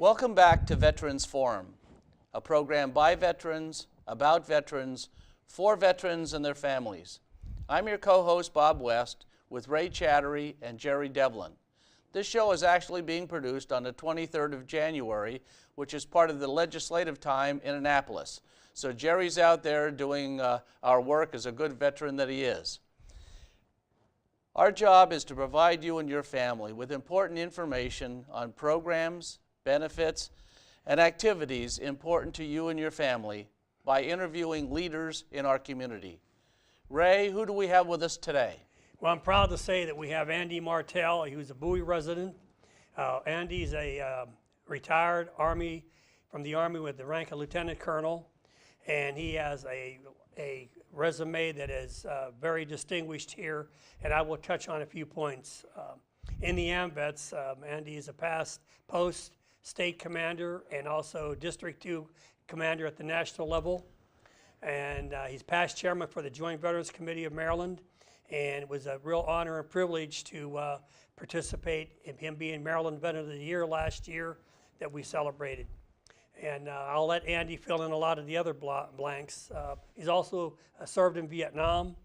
Welcome back to Veterans Forum, a program by veterans, about veterans, for veterans and their families. I'm your co-host, Bob West, with Ray Chattery and Jerry Devlin. This show is actually being produced on the 23rd of January, which is part of the legislative time in Annapolis. So Jerry's out there doing our work as a good veteran that he is. Our job is to provide you and your family with important information on programs, benefits, and activities important to you and your family by interviewing leaders in our community. Ray, who do we have with us today? Well, I'm proud to say that we have Andy Martell. He was a Bowie resident. Andy's a retired Army, from the Army with the rank of Lieutenant Colonel, and he has a resume that is very distinguished here, and I will touch on a few points. In the AMVETS, Andy is a past post state commander and also District 2 commander at the national level. And he's past chairman for the Joint Veterans Committee of Maryland, and it was a real honor and privilege to participate in him being Maryland Veteran of the Year last year that we celebrated. And I'll let Andy fill in a lot of the other blanks. He's also served in Vietnam,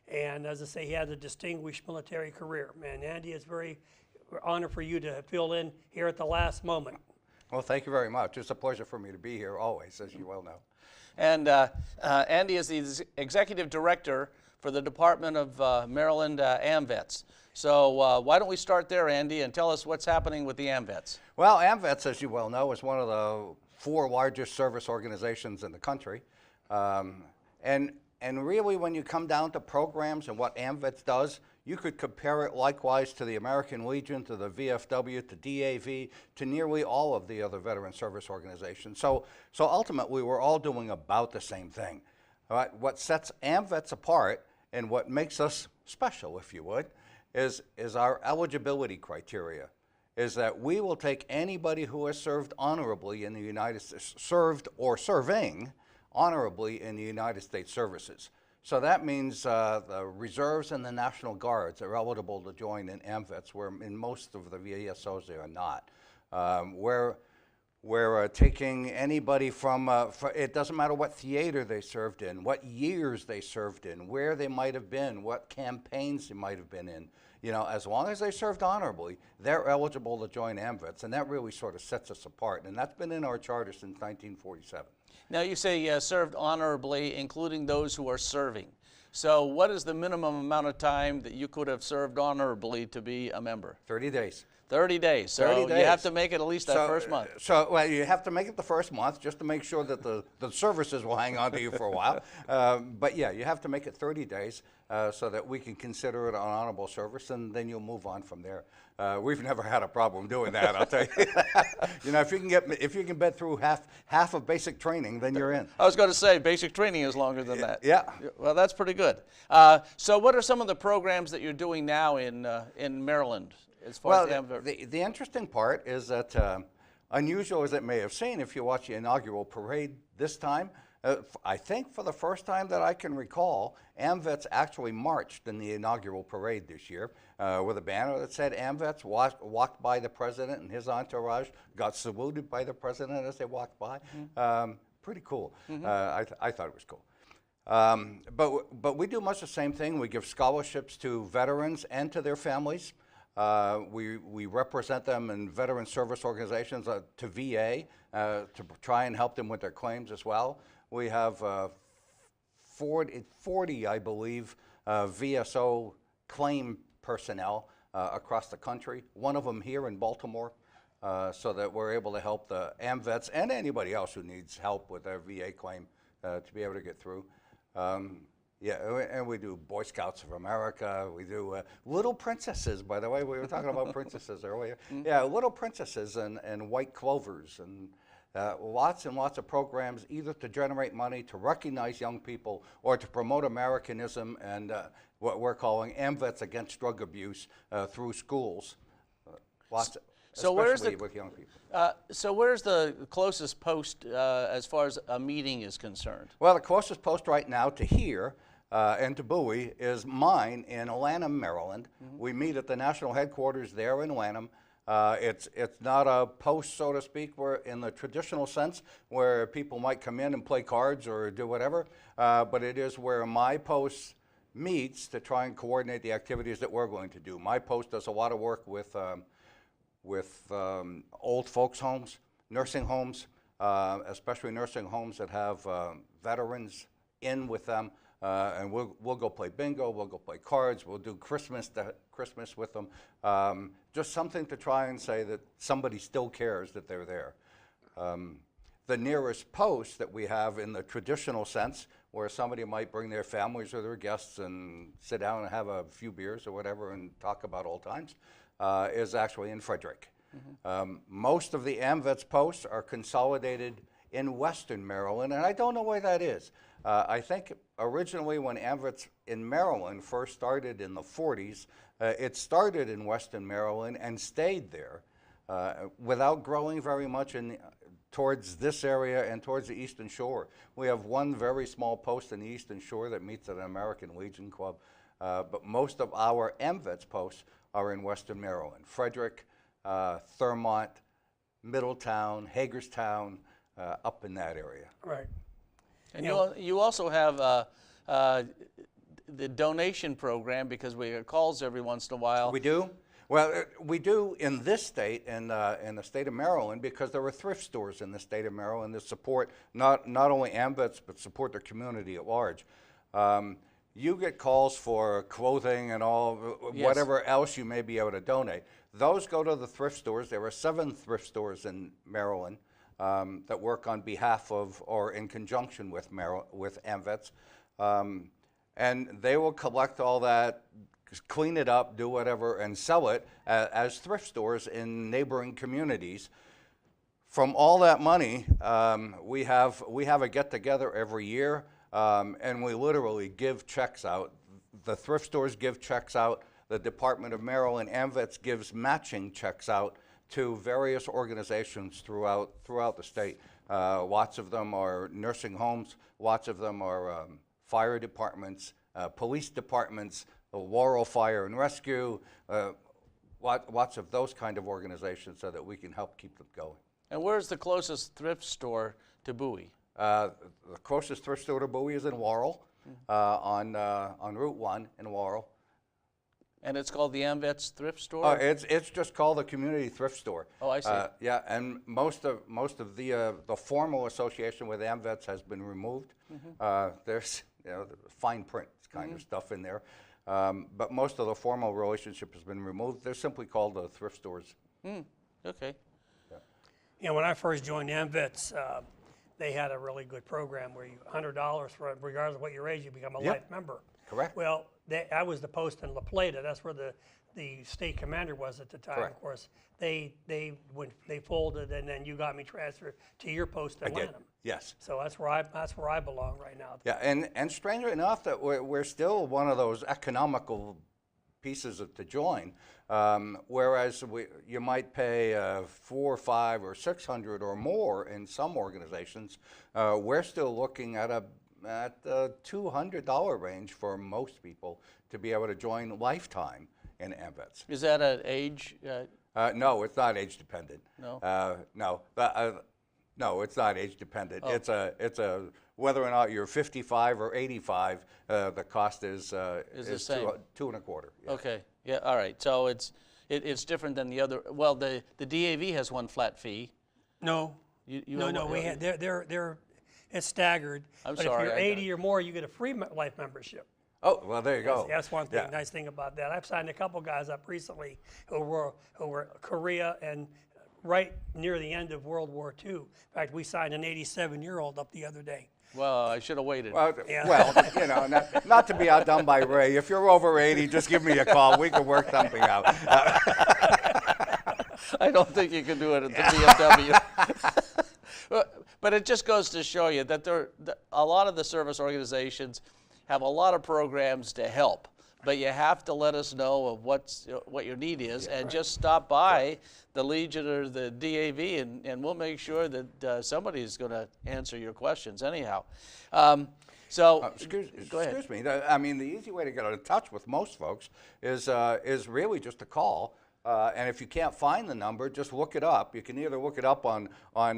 and as I say, he has a distinguished military career. Man, Andy, it's very honor for you to fill in here at the last moment. Well, thank you very much. It's a pleasure for me to be here always, as you well know. And Andy is the Executive Director for the Department of Maryland AMVETS. So why don't we start there, Andy, and tell us what's happening with the AMVETS. Well, AMVETS, as you well know, is one of the 4 largest service organizations in the country. And really, when you come down to programs and what AMVETS does, you could compare it likewise to the American Legion, to the VFW, to DAV, to nearly all of the other veteran service organizations. So ultimately, we're all doing about the same thing. All right? What sets AMVETS apart and what makes us special, if you would, is our eligibility criteria. Is that we will take anybody who has served honorably in the United States, served or serving honorably in the United States services. So that means the reserves and the National Guards are eligible to join in AMVETS, where in most of the VSOs they are not. We're taking anybody from, it doesn't matter what theater they served in, what years they served in, where they might have been, what campaigns they might have been in. You know, as long as they served honorably, they're eligible to join AMVETS, and that really sort of sets us apart. And that's been in our charter since 1947. Now you say served honorably, including those who are serving. So what is the minimum amount of time that you could have served honorably to be a member? 30 days. 30 days. So 30 days. You have to make it at least that first month. Well, you have to make it the first month just to make sure that the services will hang on to you for a while. But yeah, you have to make it 30 days so that we can consider it an honorable service, and then you'll move on from there. We've never had a problem doing that, I'll tell you. You know, if you can get through half of basic training, then you're in. I was going to say basic training is longer than that. Yeah. Well, that's pretty good. So what are some of the programs that you're doing now in Maryland? As far as the interesting part is that, unusual as it may have seemed, if you watch the inaugural parade this time, I think for the first time that I can recall, AMVETS actually marched in the inaugural parade this year with a banner that said AMVETS, walked by the president and his entourage, got saluted by the president as they walked by. Mm-hmm. Pretty cool. Mm-hmm. I thought it was cool. But we do much the same thing. We give scholarships to veterans and to their families. We represent them in veteran service organizations to VA to try and help them with their claims as well. We have 40, I believe, VSO claim personnel across the country, one of them here in Baltimore, so that we're able to help the AMVETS and anybody else who needs help with their VA claim to be able to get through. Yeah, and we do Boy Scouts of America. We do Little Princesses, by the way. We were talking about princesses earlier. Mm-hmm. Yeah, Little Princesses and White Clovers, and lots and lots of programs either to generate money, to recognize young people, or to promote Americanism and what we're calling AMVETS Against Drug Abuse through schools. Especially with young people. So where's the closest post as far as a meeting is concerned? Well, the closest post right now to here and to Bowie is mine in Lanham, Maryland. Mm-hmm. We meet at the national headquarters there in Lanham It's not a post, so to speak, where in the traditional sense, where people might come in and play cards or do whatever, but it is where my post meets to try and coordinate the activities that we're going to do. My post does a lot of work with old folks' homes, nursing homes, especially nursing homes that have veterans in with them. And we'll go play bingo, we'll go play cards, we'll do Christmas with them. Just something to try and say that somebody still cares that they're there. The nearest post that we have in the traditional sense, where somebody might bring their families or their guests and sit down and have a few beers or whatever and talk about old times, is actually in Frederick. Most of the AMVETS posts are consolidated in Western Maryland, and I don't know why that is. I think originally when AMVETS in Maryland first started in the 40s, it started in Western Maryland and stayed there without growing very much towards this area and towards the Eastern Shore. We have one very small post in the Eastern Shore that meets at an American Legion Club, but most of our AMVETS posts are in Western Maryland. Frederick, Thurmont, Middletown, Hagerstown, up in that area. Right. And you also have the donation program, because we get calls every once in a while. We do? Well, we do in this state, in the state of Maryland, because there are thrift stores in the state of Maryland that support not only AMVETS, but support their community at large. You get calls for clothing and all, yes, whatever else you may be able to donate. Those go to the thrift stores. There are 7 thrift stores in Maryland that work on behalf of or in conjunction with AMVETS. And they will collect all that, clean it up, do whatever, and sell it as thrift stores in neighboring communities. From all that money, we have a get-together every year, and we literally give checks out. The thrift stores give checks out. The Department of Maryland AMVETS gives matching checks out to various organizations throughout the state. Lots of them are nursing homes. Lots of them are fire departments, police departments, Laurel Fire and Rescue, lots of those kind of organizations so that we can help keep them going. And where's the closest thrift store to Bowie? The closest thrift store to Bowie is in Laurel, on Route 1 in Laurel. And it's called the AMVETS Thrift Store? It's just called the Community Thrift Store. Oh, I see. Yeah, and most of the formal association with AMVETS has been removed. There's the fine print kind of stuff in there, but most of the formal relationship has been removed. They're simply called the thrift stores. Okay. You know, when I first joined AMVETS, they had a really good program where you $100 for regardless of what your age, you become a life member. Correct. Well, I was the post in La Plata. That's where the state commander was at the time. Correct. Of course, they folded, and then you got me transferred to your post in Lanham. Yes. So that's where I belong right now. Yeah, and strangely enough, that we're still one of those economical pieces to join. Whereas you might pay $400 or $500 or $600 or more in some organizations, we're still looking at the $200 range for most people to be able to join lifetime in AMVETS. Is that an age? No, it's not age dependent. No? No, it's not age dependent. Oh. It's a whether or not you're 55 or 85, the cost is the same. $2 $2.25. Yeah. Okay. Yeah. All right. So it's different than the other. Well, the DAV has one flat fee. No. No. We had they're it's staggered. I'm but sorry, if you're 80 or more, you get a free life membership. Oh, well, there you go. That's one thing, Yeah. nice thing about that. I've signed a couple guys up recently who were Korea and right near the end of World War II. In fact, we signed an 87-year-old up the other day. Well, I should have waited. Well, Yeah. well, not to be outdone by Ray. If you're over 80, just give me a call. We can work something out. I don't think you can do it at the BMW. But it just goes to show you that a lot of the service organizations have a lot of programs to help, but you have to let us know of what your need is, and just stop by the Legion or the DAV, and we'll make sure that somebody's going to answer your questions anyhow. Go ahead. Excuse me. I mean, the easy way to get in touch with most folks is really just a call. And if you can't find the number, just look it up. You can either look it up on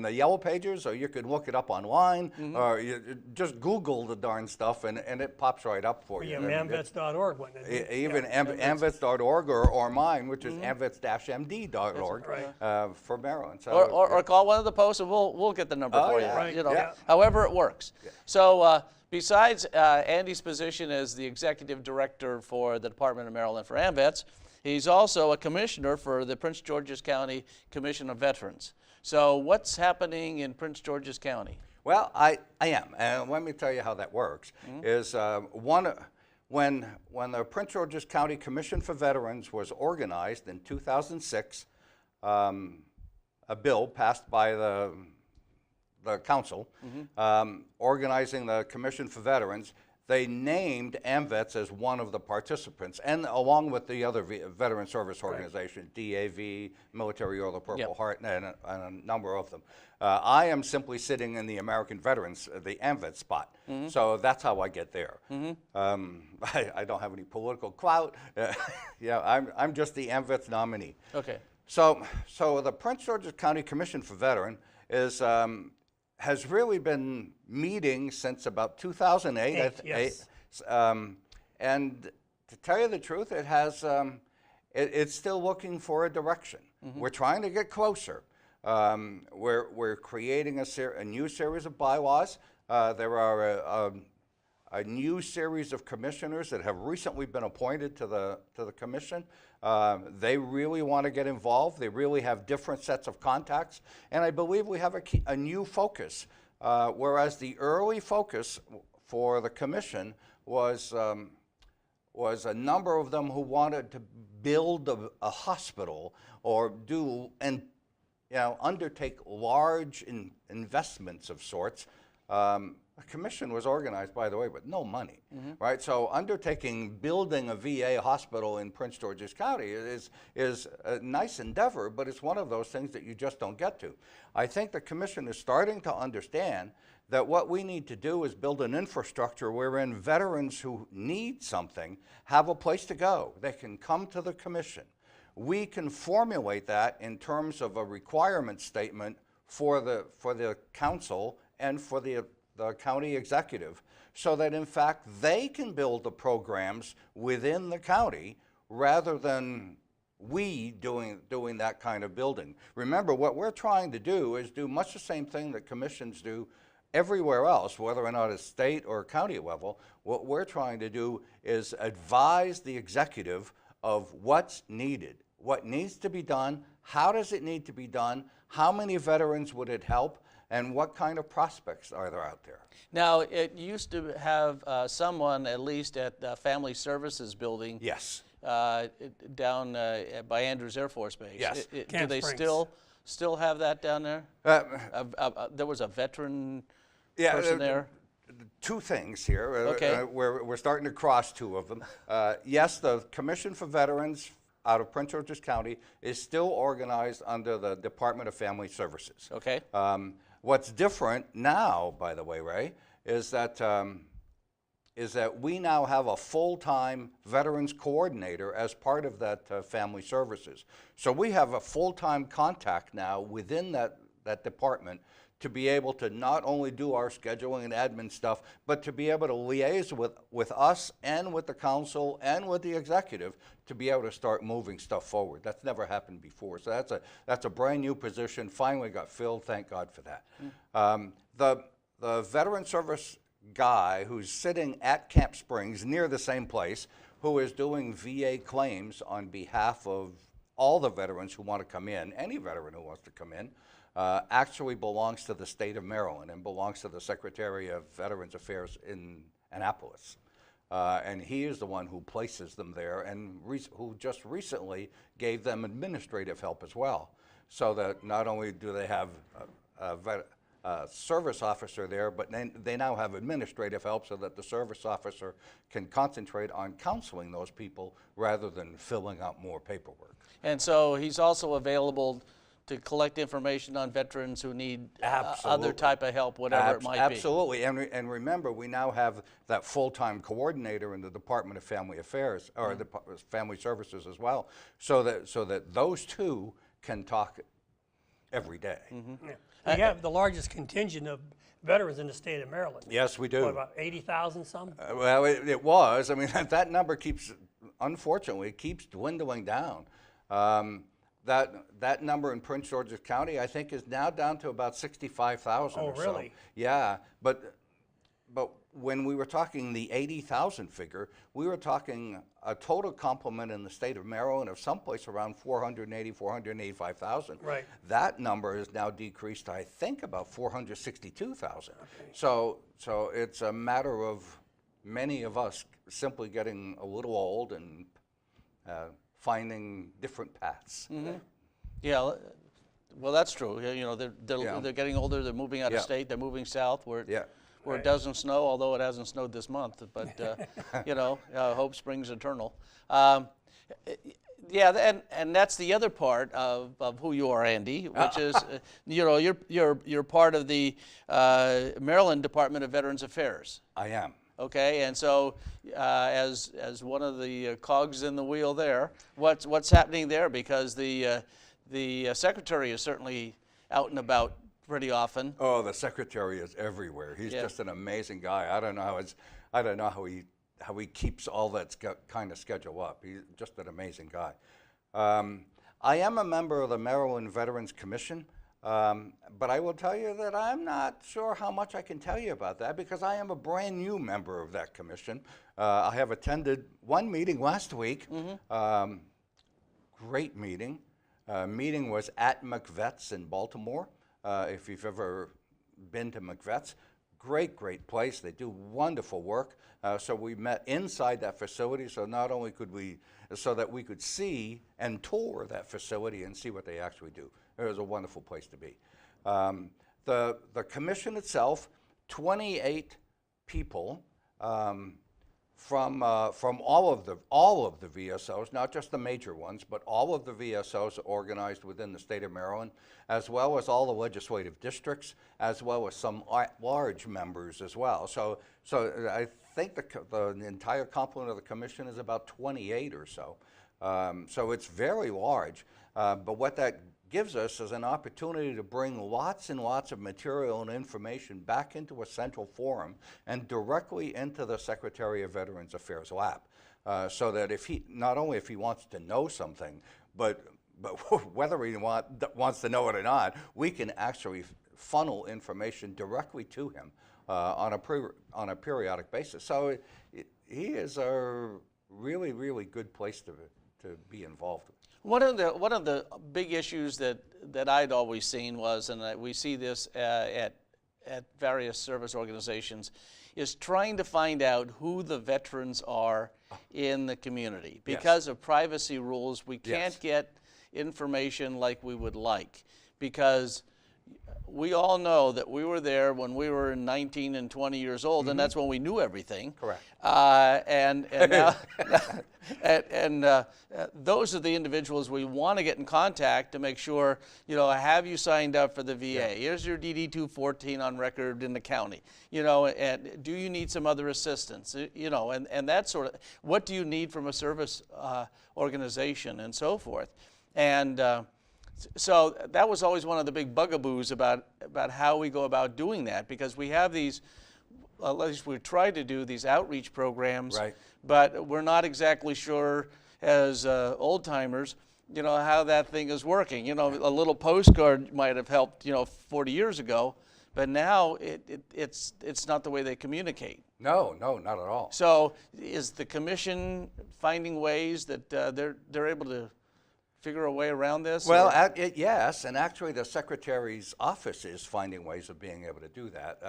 the Yellow Pages, or you could look it up online, or you just Google the darn stuff, and it pops right up for you. Yeah, amvets.org, wasn't it? Even amvets.org or mine, which is amvets-md.org for Maryland. So, Or call one of the posts, and we'll get the number for you. yeah. Right, You know, yeah. however it works. So besides Andy's position as the executive director for the Department of Maryland for AMVETS, he's also a commissioner for the Prince George's County Commission of Veterans. So what's happening in Prince George's County? Well, I am, and let me tell you how that works. Is when the Prince George's County Commission for Veterans was organized in 2006, a bill passed by the council organizing the Commission for Veterans. They named AMVETS as one of the participants, and along with the other veteran service organizations, DAV, Military Order of the Purple Heart, and a number of them. I am simply sitting in the American Veterans, the AMVETS spot, so that's how I get there. I don't have any political clout. Yeah, I'm just the AMVETS nominee. Okay. So the Prince George's County Commission for Veterans has really been meeting since about 2008. Yes. And to tell you the truth, it has it's still looking for a direction. We're trying to get closer. We're creating a new series of bylaws. There are a new series of commissioners that have recently been appointed to the commission. They really want to get involved. They really have different sets of contacts, and I believe we have a new focus. Whereas the early focus for the commission was a number of them who wanted to build a hospital or undertake large investments of sorts. The commission was organized, by the way, with no money, right? So building a VA hospital in Prince George's County is a nice endeavor, but it's one of those things that you just don't get to. I think the commission is starting to understand that what we need to do is build an infrastructure wherein veterans who need something have a place to go. They can come to the commission. We can formulate that in terms of a requirement statement for the council and for the county executive, so that in fact they can build the programs within the county rather than we doing that kind of building. Remember, what we're trying to do is do much the same thing that commissions do everywhere else, whether or not it's state or county level. What we're trying to do is advise the executive of what's needed, what needs to be done, how does it need to be done, how many veterans would it help, and what kind of prospects are there out there? Now, it used to have someone, at least at the Family Services Building, Yes. Down by Andrews Air Force Base. Yes. Do Camp they Springs. still have that down there? There was a veteran person there? Two things here. Okay. We're starting to cross two of them. Yes, the Commission for Veterans out of Prince George's County is still organized under the Department of Family Services. Okay. What's different now, by the way, Ray, is that we now have a full-time veterans coordinator as part of that family services. So we have a full-time contact now within that department to be able to not only do our scheduling and admin stuff, but to be able to liaise with us and with the council and with the executive to be able to start moving stuff forward. That's never happened before. So that's a brand new position, finally got filled, thank God for that. The veteran service guy who's sitting at Camp Springs near the same place, who is doing VA claims on behalf of all the veterans who want to come in, any veteran who wants to come in, actually belongs to the state of Maryland and belongs to the Secretary of Veterans Affairs in Annapolis. And he is the one who places them there and who just recently gave them administrative help as well. So that not only do they have a service officer there, but they now have administrative help so that the service officer can concentrate on counseling those people rather than filling out more paperwork. And so he's also available to collect information on veterans who need other Absolutely. type of help, whatever it might be. Absolutely, and remember, we now have that full-time coordinator in the Department of Family Affairs, or the Family Services as well, so that those two can talk every day. Yeah. We have the largest contingent of veterans in the state of Maryland. Yes, we do. What, about 80,000 some? Well, it was. I mean, that number unfortunately, keeps dwindling down. That number in Prince George's County, I think, is now down to about 65,000 Oh, or so. really? Yeah, but when we were talking the 80,000 figure, we were talking a total complement in the state of Maryland of someplace around 480, 485,000. Right. That number is now decreased, I think, about 462,000. Okay. So it's a matter of many of us simply getting a little old and finding different paths. Yeah, well, that's true. You know, they're getting older. They're moving out of state. They're moving south where it doesn't snow. Although it hasn't snowed this month, but you know, hope springs eternal. Yeah, and that's the other part of who you are, Andy, which is you know, you're part of the Maryland Department of Veterans Affairs. I am. Okay, and so as one of the cogs in the wheel there, what's happening there? Because the secretary is certainly out and about pretty often. Oh, the secretary is everywhere. He's just an amazing guy. I don't know how he keeps all that kind of schedule up. He's just an amazing guy. I am a member of the Maryland Veterans Commission. But I will tell you that I'm not sure how much I can tell you about that because I am a brand new member of that commission. I have attended one meeting last week. Great meeting. Meeting was at McVet's in Baltimore. If you've ever been to McVet's, great place. They do wonderful work. So we met inside that facility. So not only so that we could see and tour that facility and see what they actually do. It was a wonderful place to be. The commission itself, 28 people from all of the VSOs, not just the major ones, but all of the VSOs organized within the state of Maryland, as well as all the legislative districts, as well as some large members as well. So I think the entire complement of the commission is about 28 or so. So it's very large. But what that gives us is an opportunity to bring lots and lots of material and information back into a central forum and directly into the Secretary of Veterans Affairs lap, so that not only if he wants to know something, but whether he wants to know it or not, we can actually funnel information directly to him on a periodic basis. So he is a really, really good place to be involved with. One of the big issues that I'd always seen was, and we see this at various service organizations, is trying to find out who the veterans are in the community. Because of privacy rules, we can't get information like we would like, because we all know that we were there when we were 19 and 20 years old, and that's when we knew everything. Correct. And now, those are the individuals we want to get in contact to make sure, you know, have you signed up for the VA? Here's your DD 214 on record in the county. You know, and do you need some other assistance? You know, and that sort of, what do you need from a service organization and so forth. And so that was always one of the big bugaboos about how we go about doing that, because we have these, at least we try to do these outreach programs, but we're not exactly sure as old timers, you know, how that thing is working. You know, a little postcard might have helped, you know, 40 years ago, but now it's not the way they communicate. No, not at all. So is the commission finding ways that they're able to figure a way around this? Well, yes, and actually the Secretary's office is finding ways of being able to do that.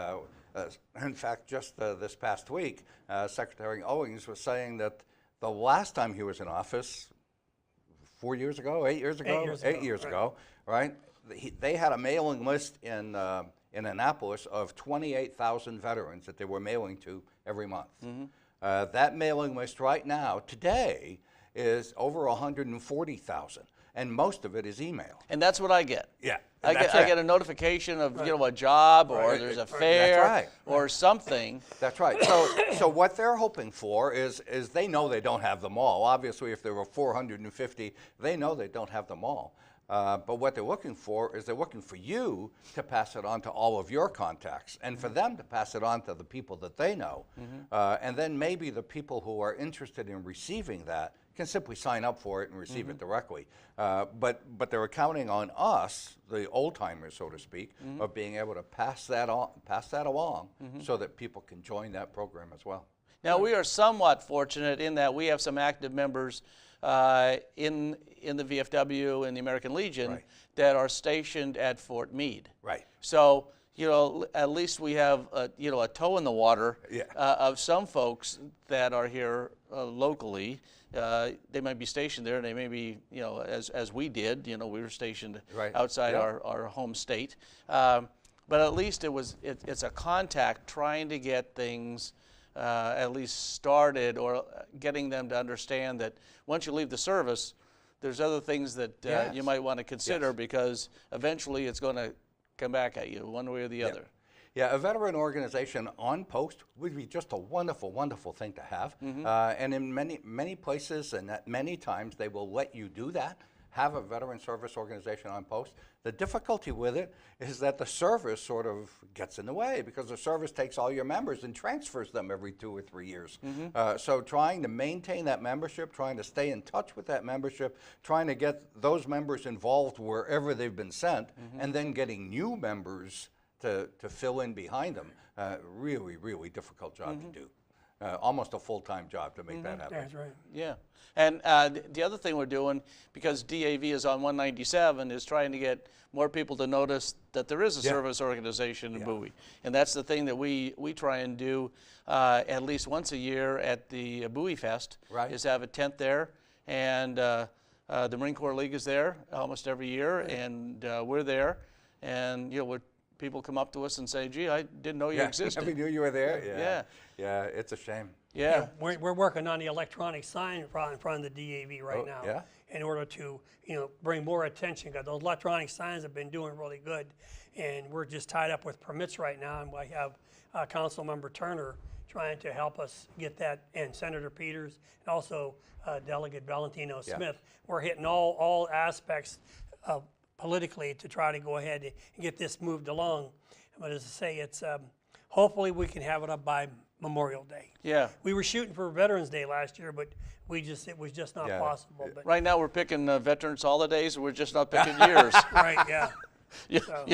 In fact, just this past week, Secretary Owings was saying that the last time he was in office, 4 years ago, 8 years ago? 8 years ago, right? They had a mailing list in Annapolis of 28,000 veterans that they were mailing to every month. That mailing list right now, today, is over 140,000. and most of it is email. And that's what I get. Yeah, I get a notification of a job, or there's a fair, or something. That's right. So what they're hoping for is they know they don't have them all. Obviously, if there were 450, they know they don't have them all. But what they're looking for is they're looking for you to pass it on to all of your contacts, and for them to pass it on to the people that they know. And then maybe the people who are interested in receiving that can simply sign up for it and receive it directly. But they're counting on us, the old timers, so to speak, of being able to pass that along, so that people can join that program as well. Now, we are somewhat fortunate in that we have some active members in the VFW and the American Legion that are stationed at Fort Meade. Right. So, at least we have a toe in the water of some folks that are here locally. They might be stationed there, and they may be, as we did, we were stationed outside our home state. But at least it's a contact trying to get things at least started, or getting them to understand that once you leave the service, there's other things that you might want to consider, because eventually it's going to come back at you one way or the other. Yeah, a veteran organization on post would be just a wonderful, wonderful thing to have. And in many places and at many times, they will let you do that, have a veteran service organization on post. The difficulty with it is that the service sort of gets in the way, because the service takes all your members and transfers them every 2 or 3 years. So trying to maintain that membership, trying to stay in touch with that membership, trying to get those members involved wherever they've been sent, and then getting new members to fill in behind them, really, really difficult job to do. Almost a full-time job to make that happen. That's right. Yeah. And the other thing we're doing, because DAV is on 197, is trying to get more people to notice that there is a service organization in Bowie. And that's the thing that we try and do at least once a year at the Bowie Fest, is have a tent there. And the Marine Corps League is there almost every year, and we're there. And people come up to us and say, "Gee, I didn't know you existed." Never knew you were there. Yeah, it's a shame. Yeah. We're working on the electronic sign in front of the DAV right now, in order to bring more attention, because those electronic signs have been doing really good, and we're just tied up with permits right now, and we have Council Member Turner trying to help us get that, and Senator Peters, and also Delegate Valentino Smith. We're hitting all aspects of politically to try to go ahead and get this moved along. But as I say, it's hopefully we can have it up by Memorial Day. Yeah. We were shooting for Veterans Day last year, but it was just not possible. But right now we're picking veterans holidays, we're just not picking years. right, yeah.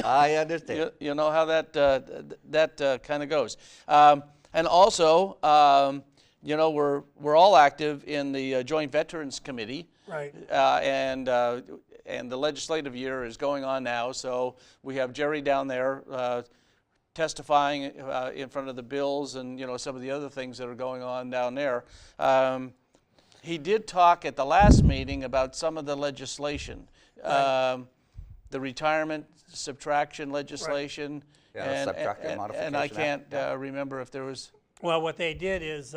I understand. You know how that kind of goes. And also, we're all active in the Joint Veterans Committee. Right. And the legislative year is going on now, so we have Jerry down there testifying in front of the bills, and some of the other things that are going on down there. He did talk at the last meeting about some of the legislation, the retirement subtraction legislation, subtraction modification. And I can't remember if there was. Well, what they did is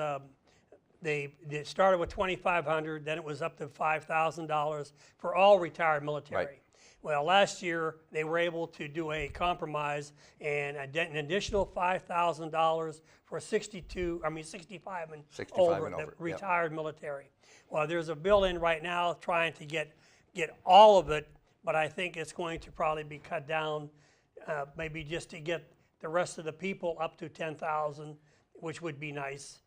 they started with $2,500, then it was up to $5,000 for all retired military. Right. Well, last year they were able to do a compromise and an additional $5,000 for 65 and over, the retired military. Well, there's a bill in right now trying to get all of it, but I think it's going to probably be cut down, maybe just to get the rest of the people up to 10,000. Which would be nice.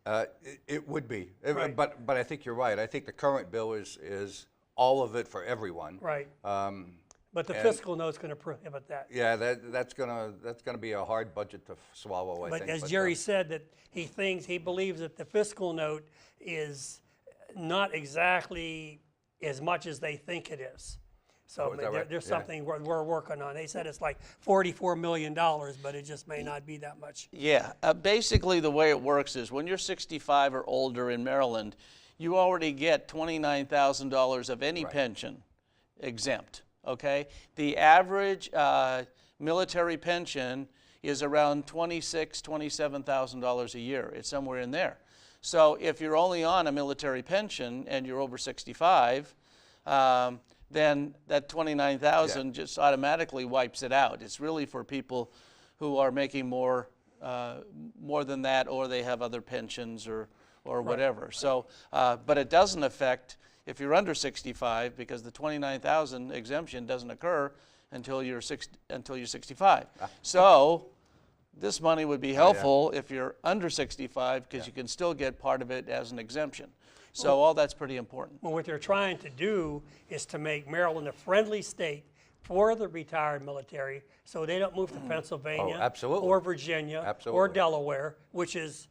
It would be, Right. but I think you're right. I think the current bill is all of it for everyone. Right. But the fiscal note's going to prohibit that. Yeah, that's gonna be a hard budget to swallow, I think. But as Jerry said, that he believes that the fiscal note is not exactly as much as they think it is. So there's something we're working on. They said it's like $44 million, but it just may not be that much. Yeah, basically the way it works is when you're 65 or older in Maryland, you already get $29,000 of any pension exempt, okay? The average military pension is around $26,000, $27,000 a year. It's somewhere in there. So if you're only on a military pension and you're over 65, then that 29,000 just automatically wipes it out. It's really for people who are making more than that, or they have other pensions or whatever. So, but it doesn't affect if you're under 65, because the 29,000 exemption doesn't occur until you're 65. So this money would be helpful if you're under 65, because you can still get part of it as an exemption. So all that's pretty important. Well, what they're trying to do is to make Maryland a friendly state for the retired military, so they don't move to Pennsylvania or Virginia or Delaware, which is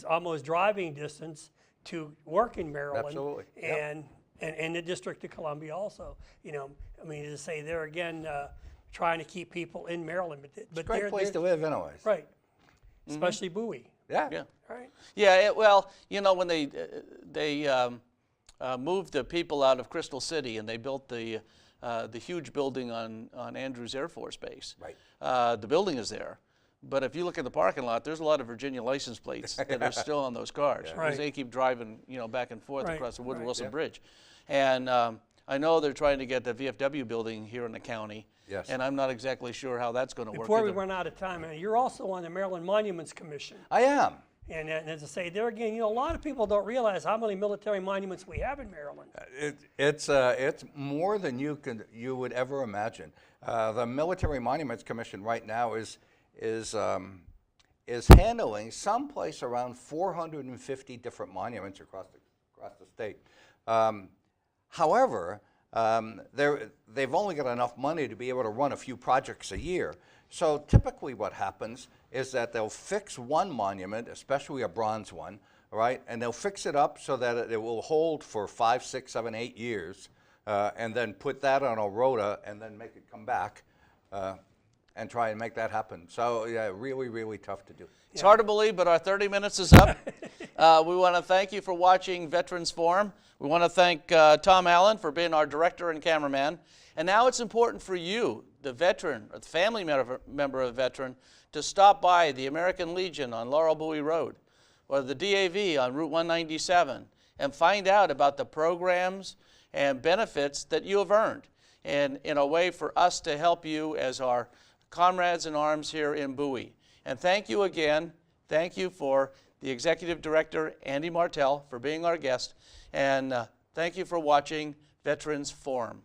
almost driving distance to work in Maryland and the District of Columbia also. You know, I mean, to say they're again trying to keep people in Maryland, but it's a great place to live, anyways. Right, especially Bowie. Yeah. Right. Yeah. Well, you know, when they moved the people out of Crystal City and they built the huge building on Andrews Air Force Base. Right. The building is there, but if you look at the parking lot, there's a lot of Virginia license plates that are still on those cars because they keep driving, you know, back and forth across the Woodrow Wilson Bridge. And I know they're trying to get the VFW building here in the county. Yes. And I'm not exactly sure how that's going to work. Before we run out of time, you're also on the Maryland Monuments Commission. I am. And as I say, there again, you know, a lot of people don't realize how many military monuments we have in Maryland. It's more than you would ever imagine. The Military Monuments Commission right now is handling someplace around 450 different monuments across the state. However, they've only got enough money to be able to run a few projects a year. So typically what happens is that they'll fix one monument, especially a bronze one, right? And they'll fix it up so that it will hold for 5, 6, 7, 8 years, and then put that on a rota and then make it come back and try and make that happen. So yeah, really, really tough to do. It's hard to believe, but our 30 minutes is up. We want to thank you for watching Veterans Forum. We want to thank Tom Allen for being our director and cameraman. And now it's important for you, the veteran or the family member of a veteran, to stop by the American Legion on Laurel Bowie Road or the DAV on Route 197 and find out about the programs and benefits that you have earned, and in a way for us to help you as our comrades in arms here in Bowie. And thank you again. Thank you for the Executive Director, Andy Martell, for being our guest. And thank you for watching Veterans Forum.